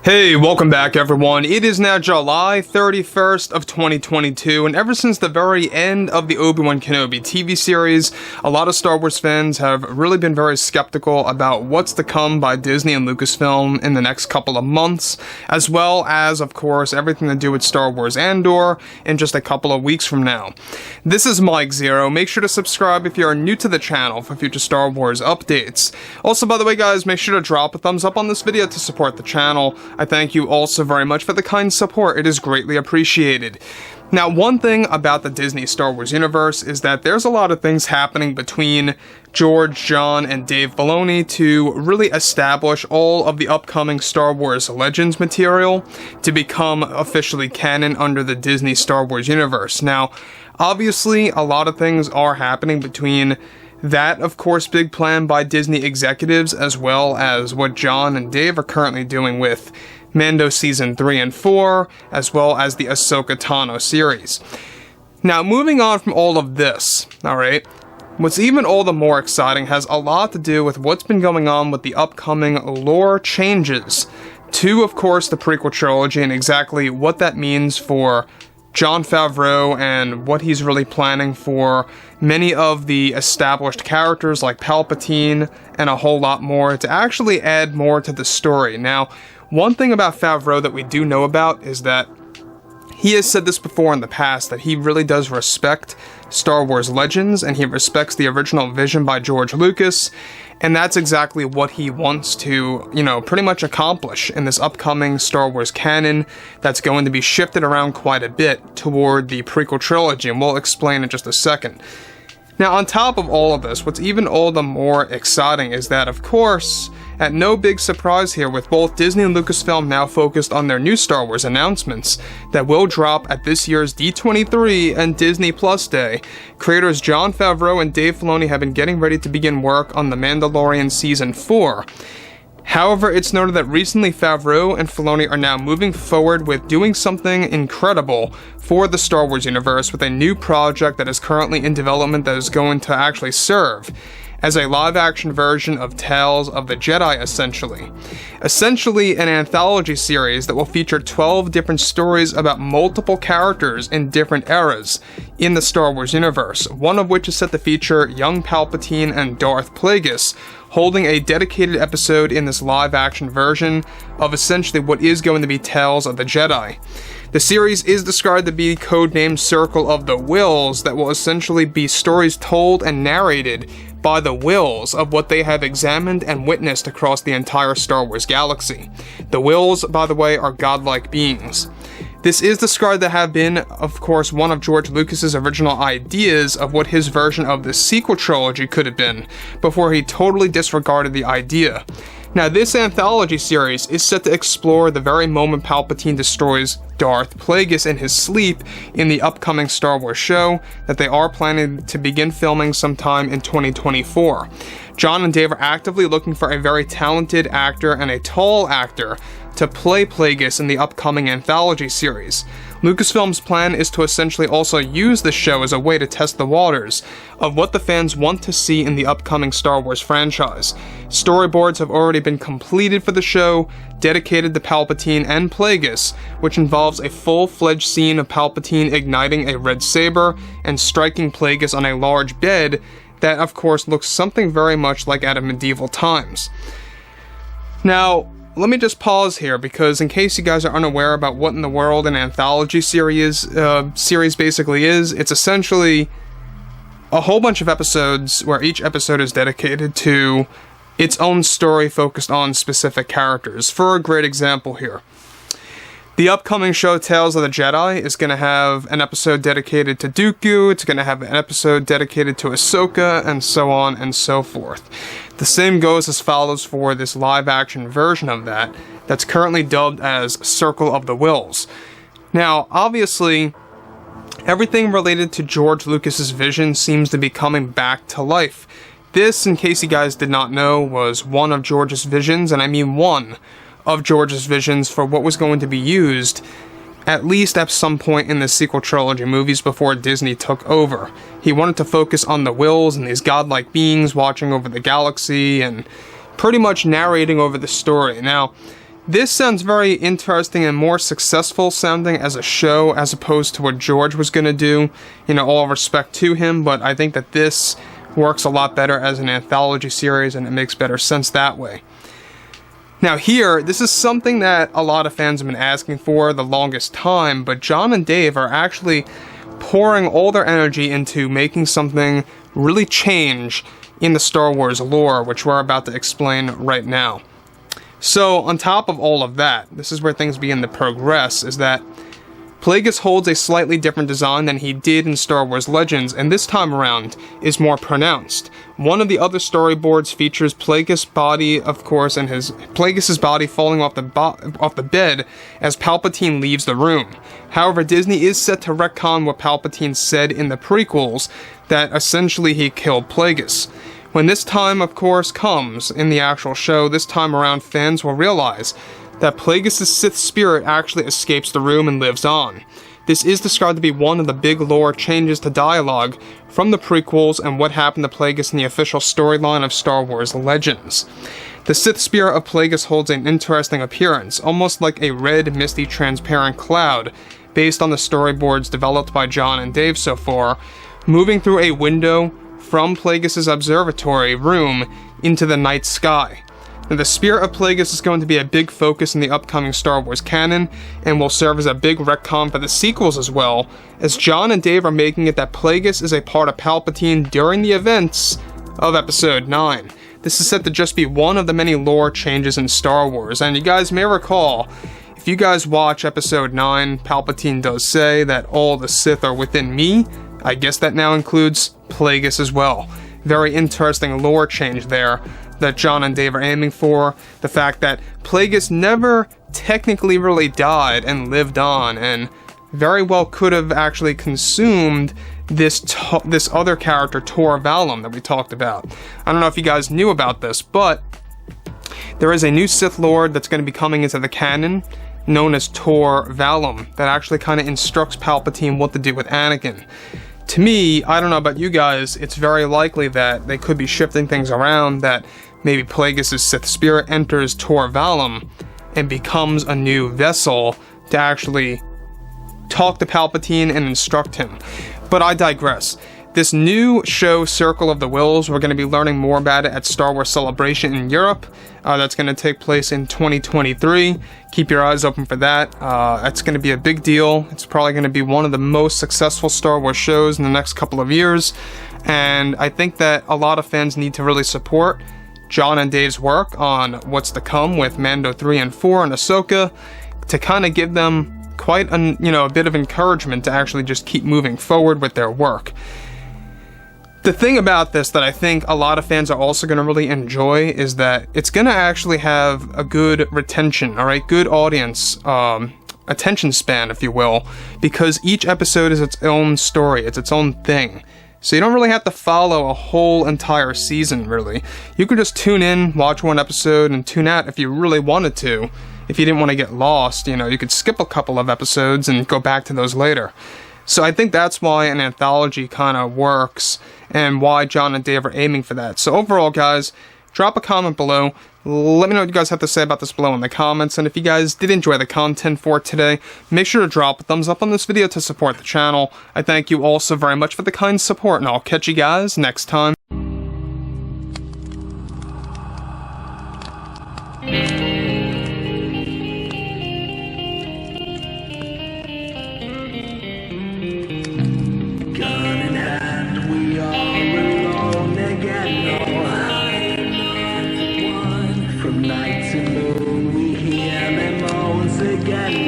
Hey, welcome back everyone. It is now July 31st of 2022, and ever since the very end of the Obi-Wan Kenobi TV series, a lot of Star Wars fans have really been very skeptical about what's to come by Disney and Lucasfilm in the next couple of months, as well as, of course, everything to do with Star Wars Andor in just a couple of weeks from now. This is Mike Zero. Make sure to subscribe if you are new to the channel for future Star Wars updates. Also, by the way guys, make sure to drop a thumbs up on this video to support the channel. I thank you also very much for the kind support. It is greatly appreciated. Now, one thing about the Disney Star Wars universe is that there's a lot of things happening between George, Jon, and Dave Filoni to really establish all of the upcoming Star Wars Legends material to become officially canon under the Disney Star Wars universe. Now, obviously, a lot of things are happening between that, of course, big plan by Disney executives, as well as what Jon and Dave are currently doing with Mando Season 3 and 4, as well as the Ahsoka Tano series. Now, moving on from all of this, alright, what's even all the more exciting has a lot to do with what's been going on with the upcoming lore changes to, of course, the Prequel Trilogy, and exactly what that means for Jon Favreau and what he's really planning for many of the established characters like Palpatine and a whole lot more to actually add more to the story. Now, one thing about Favreau that we do know about is that he has said this before in the past, that he really does respect Star Wars Legends and he respects the original vision by George Lucas, and that's exactly what he wants to, pretty much accomplish in this upcoming Star Wars canon that's going to be shifted around quite a bit toward the Prequel Trilogy, and we'll explain in just a second. Now, on top of all of this, what's even all the more exciting is that, of course, at no big surprise here, with both Disney and Lucasfilm now focused on their new Star Wars announcements that will drop at this year's D23 and Disney Plus Day, creators Jon Favreau and Dave Filoni have been getting ready to begin work on The Mandalorian Season 4. However, it's noted that recently Favreau and Filoni are now moving forward with doing something incredible for the Star Wars universe with a new project that is currently in development that is going to actually serve as a live-action version of Tales of the Jedi, essentially an anthology series that will feature 12 different stories about multiple characters in different eras in the Star Wars universe, one of which is set to feature young Palpatine and Darth Plagueis, holding a dedicated episode in this live-action version of essentially what is going to be Tales of the Jedi. The series is described to be codenamed Circle of the Wills, that will essentially be stories told and narrated by the wills of what they have examined and witnessed across the entire Star Wars galaxy. The wills, by the way, are godlike beings. This is described to have been, of course, one of George Lucas's original ideas of what his version of the sequel trilogy could have been, before he totally disregarded the idea. Now, this anthology series is set to explore the very moment Palpatine destroys Darth Plagueis in his sleep in the upcoming Star Wars show that they are planning to begin filming sometime in 2024. Jon and Dave are actively looking for a very talented actor and a tall actor to play Plagueis in the upcoming anthology series. Lucasfilm's plan is to essentially also use this show as a way to test the waters of what the fans want to see in the upcoming Star Wars franchise. Storyboards have already been completed for the show, dedicated to Palpatine and Plagueis, which involves a full-fledged scene of Palpatine igniting a red saber and striking Plagueis on a large bed that, of course, looks something very much like out of medieval times. Now, let me just pause here, because in case you guys are unaware about what in the world an anthology series basically is, it's essentially a whole bunch of episodes where each episode is dedicated to its own story focused on specific characters. For a great example here, the upcoming show Tales of the Jedi is going to have an episode dedicated to Dooku, it's going to have an episode dedicated to Ahsoka, and so on and so forth. The same goes as follows for this live-action version of that, that's currently dubbed as Circle of the Wills. Now, obviously, everything related to George Lucas's vision seems to be coming back to life. This, in case you guys did not know, was one of George's visions, and I mean one of George's visions for what was going to be used at least at some point in the sequel trilogy movies before Disney took over. He wanted to focus on the wills and these godlike beings watching over the galaxy and pretty much narrating over the story. Now, This sounds very interesting and more successful sounding as a show as opposed to what George was going to do. You know, all respect to him, but I think that this works a lot better as an anthology series and it makes better sense that way. Now here, this is something that a lot of fans have been asking for the longest time, but Jon and Dave are actually pouring all their energy into making something really change in the Star Wars lore, which we're about to explain right now. So, on top of all of that, this is where things begin to progress, is that Plagueis holds a slightly different design than he did in Star Wars Legends, and this time around is more pronounced. One of the other storyboards features Plagueis' body, of course, and Plagueis' body falling off the bed as Palpatine leaves the room. However, Disney is set to retcon what Palpatine said in the prequels, that essentially he killed Plagueis. When this time, of course, comes in the actual show, this time around fans will realize that Plagueis' Sith spirit actually escapes the room and lives on. This is described to be one of the big lore changes to dialogue from the prequels and what happened to Plagueis in the official storyline of Star Wars Legends. The Sith spirit of Plagueis holds an interesting appearance, almost like a red, misty, transparent cloud, based on the storyboards developed by Jon and Dave so far, moving through a window from Plagueis' observatory room into the night sky. Now, the spirit of Plagueis is going to be a big focus in the upcoming Star Wars canon, and will serve as a big retcon for the sequels as well, as Jon and Dave are making it that Plagueis is a part of Palpatine during the events of Episode 9. This is set to just be one of the many lore changes in Star Wars, and you guys may recall, if you guys watch Episode 9, Palpatine does say that all the Sith are within me. I guess that now includes Plagueis as well. Very interesting lore change there that Jon and Dave are aiming for. The fact that Plagueis never technically really died and lived on, and very well could have actually consumed this other character, Tor Valum, that we talked about. I don't know if you guys knew about this, but there is a new Sith Lord that's going to be coming into the canon, known as Tor Valum, that actually kind of instructs Palpatine what to do with Anakin. To me, I don't know about you guys, it's very likely that they could be shifting things around, that maybe Plagueis' Sith spirit enters Tor Valum and becomes a new vessel to actually talk to Palpatine and instruct him. But I digress. This new show, Circle of the Wills, we're going to be learning more about it at Star Wars Celebration in Europe. That's going to take place in 2023. Keep your eyes open for that. That's going to be a big deal. It's probably going to be one of the most successful Star Wars shows in the next couple of years. And I think that a lot of fans need to really support Jon and Dave's work on what's to come with Mando 3 and 4 and Ahsoka, to kind of give them quite a bit of encouragement to actually just keep moving forward with their work. The thing about this that I think a lot of fans are also going to really enjoy is that it's going to actually have a good retention, alright, good audience, attention span, if you will, because each episode is its own story, it's its own thing. So you don't really have to follow a whole entire season, really. You could just tune in, watch one episode, and tune out if you really wanted to. If you didn't want to get lost, you could skip a couple of episodes and go back to those later. So I think that's why an anthology kind of works, and why Jon and Dave are aiming for that. So overall, guys, drop a comment below. Let me know what you guys have to say about this below in the comments, and if you guys did enjoy the content for today, make sure to drop a thumbs up on this video to support the channel. I thank you all so very much for the kind support, and I'll catch you guys next time. Night to moon, we hear them moans again.